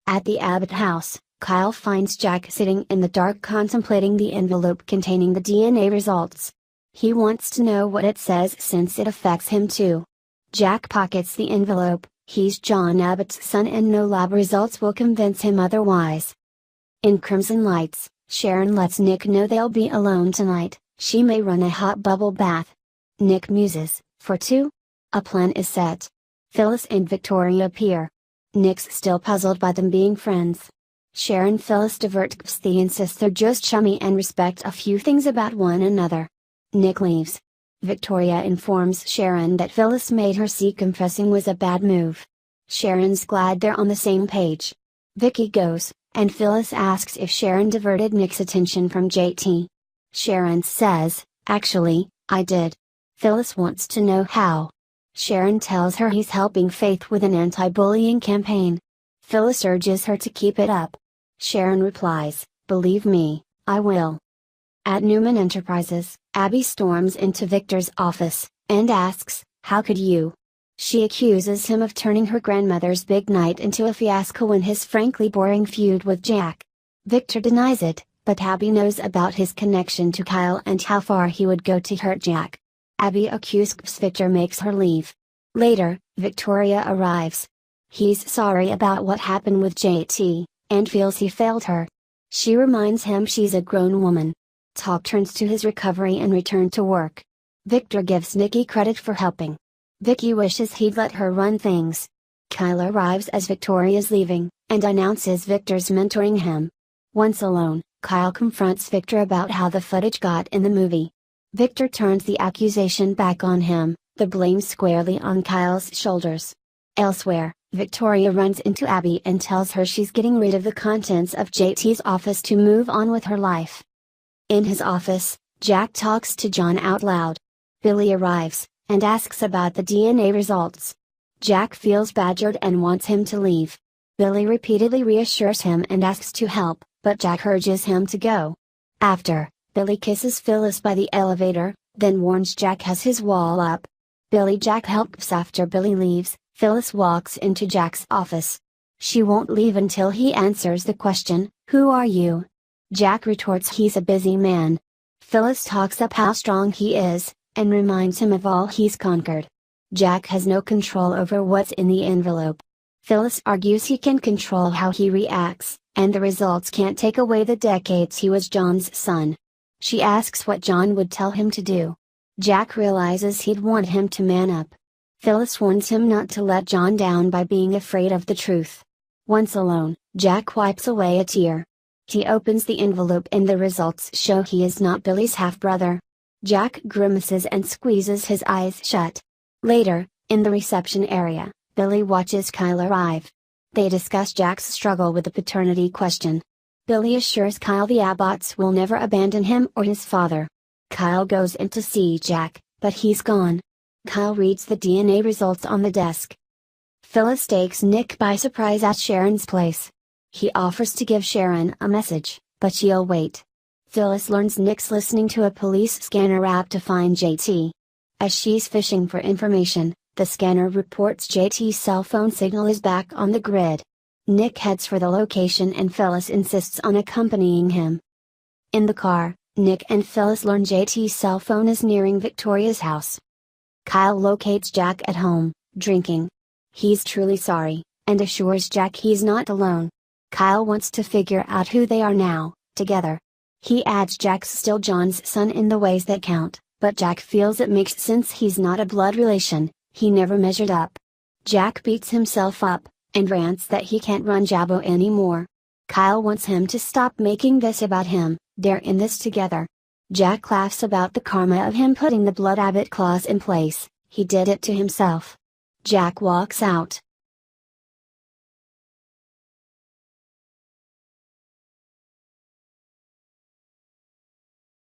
At the Abbott house, Kyle finds Jack sitting in the dark contemplating the envelope containing the DNA results. He wants to know what it says since it affects him too. Jack pockets the envelope. He's John Abbott's son and no lab results will convince him otherwise. In Crimson Lights, Sharon lets Nick know they'll be alone tonight. She may run a hot bubble bath. Nick muses, for two? A plan is set. Phyllis and Victoria appear. Nick's still puzzled by them being friends. Sharon Phyllis diverts the insists they're just chummy and respect a few things about one another. Nick leaves. Victoria informs Sharon that Phyllis made her see confessing was a bad move. Sharon's glad they're on the same page. Vicky goes, and Phyllis asks if Sharon diverted Nick's attention from JT. Sharon says, actually, I did. Phyllis wants to know how. Sharon tells her he's helping Faith with an anti-bullying campaign. Phyllis urges her to keep it up. Sharon replies, believe me, I will. At Newman Enterprises, Abby storms into Victor's office, and asks, how could you? She accuses him of turning her grandmother's big night into a fiasco in his frankly boring feud with Jack. Victor denies it, but Abby knows about his connection to Kyle and how far he would go to hurt Jack. Abby accuses Victor makes her leave. Later, Victoria arrives. He's sorry about what happened with JT, and feels he failed her. She reminds him she's a grown woman. Talk turns to his recovery and return to work. Victor gives Nikki credit for helping. Vicky wishes he'd let her run things. Kyle arrives as Victoria's leaving, and announces Victor's mentoring him. Once alone, Kyle confronts Victor about how the footage got in the movie. Victor turns the accusation back on him, the blame squarely on Kyle's shoulders. Elsewhere, Victoria runs into Abby and tells her she's getting rid of the contents of JT's office to move on with her life. In his office, Jack talks to John out loud. Billy arrives, and asks about the DNA results. Jack feels badgered and wants him to leave. Billy repeatedly reassures him and asks to help, but Jack urges him to go. After, Billy kisses Phyllis by the elevator, then warns Jack has his wall up. Jack helps after Billy leaves. Phyllis walks into Jack's office. She won't leave until he answers the question, who are you? Jack retorts he's a busy man. Phyllis talks up how strong he is, and reminds him of all he's conquered. Jack has no control over what's in the envelope. Phyllis argues he can control how he reacts, and the results can't take away the decades he was John's son. She asks what John would tell him to do. Jack realizes he'd want him to man up. Phyllis warns him not to let John down by being afraid of the truth. Once alone, Jack wipes away a tear. He opens the envelope and the results show he is not Billy's half-brother. Jack grimaces and squeezes his eyes shut. Later, in the reception area, Billy watches Kyle arrive. They discuss Jack's struggle with the paternity question. Billy assures Kyle the Abbotts will never abandon him or his father. Kyle goes in to see Jack, but he's gone. Kyle reads the DNA results on the desk. Phyllis takes Nick by surprise at Sharon's place. He offers to give Sharon a message, but she'll wait. Phyllis learns Nick's listening to a police scanner app to find JT. As she's fishing for information, the scanner reports JT's cell phone signal is back on the grid. Nick heads for the location and Phyllis insists on accompanying him. In the car, Nick and Phyllis learn JT's cell phone is nearing Victoria's house. Kyle locates Jack at home, drinking. He's truly sorry, and assures Jack he's not alone. Kyle wants to figure out who they are now, together. He adds Jack's still John's son in the ways that count, but Jack feels it makes sense he's not a blood relation, he never measured up. Jack beats himself up, and rants that he can't run Jabbo anymore. Kyle wants him to stop making this about him, they're in this together. Jack laughs about the karma of him putting the Blood Abbott clause in place, he did it to himself. Jack walks out,